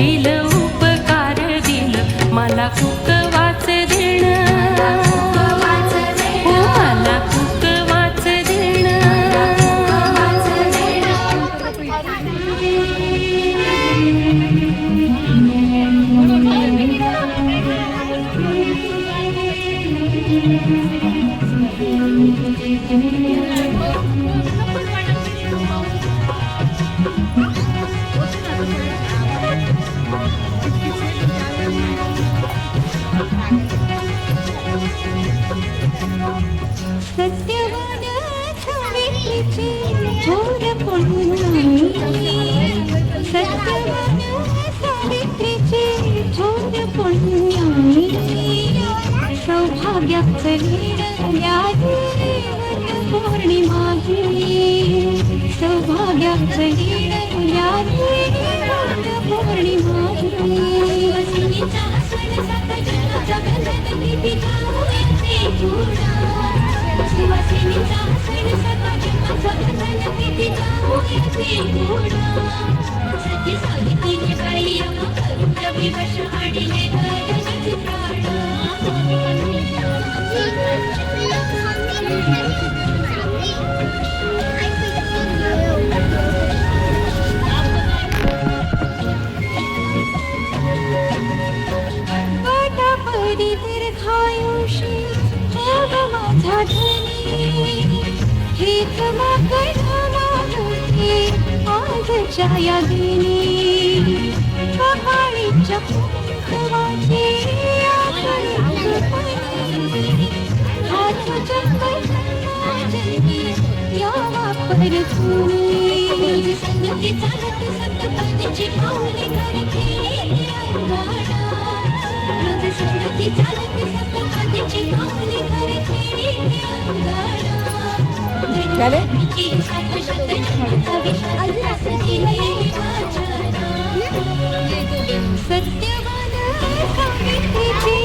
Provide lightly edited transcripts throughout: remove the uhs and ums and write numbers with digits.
दिलं उपकार दिलं मला कुकवाच देणं, हो मला कुकवाच देणं. सत्यवान सावित्रीचे थोर पुण्याई, सत्यवान सावित्रीचे थोर पुण्याई. सौभाग्याचं लीन यादी पौर्णिमा ही, सौभाग्याचं लीन यादी पौर्णिमा दीर्घायुषी ठेव माझा धनी, हेच मागणे आजच्या या दिनी. पहाडीच्या कुंकवाची हात जन्मी यावा परतुनी. संगती चालत सप्तपदीची पावले करते संगती चालत सप्तपदीची पावले करते सत्यवान सावित्रीची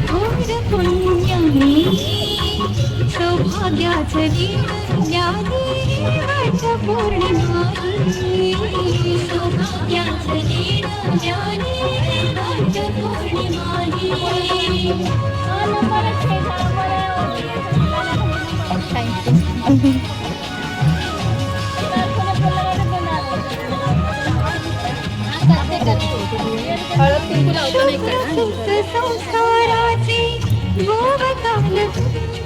थोर पुण्याई, सौभाग्याचं लीन यादी पौर्णिमाई, सौभाग्याचं लीन यादी पौर्णिमाई. संसाराचे भोगताल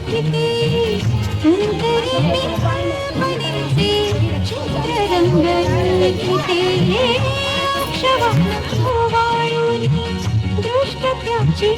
किती सुंदरी बनीचे चित्ररंग किती. क्षवाळून दृष्ट त्याची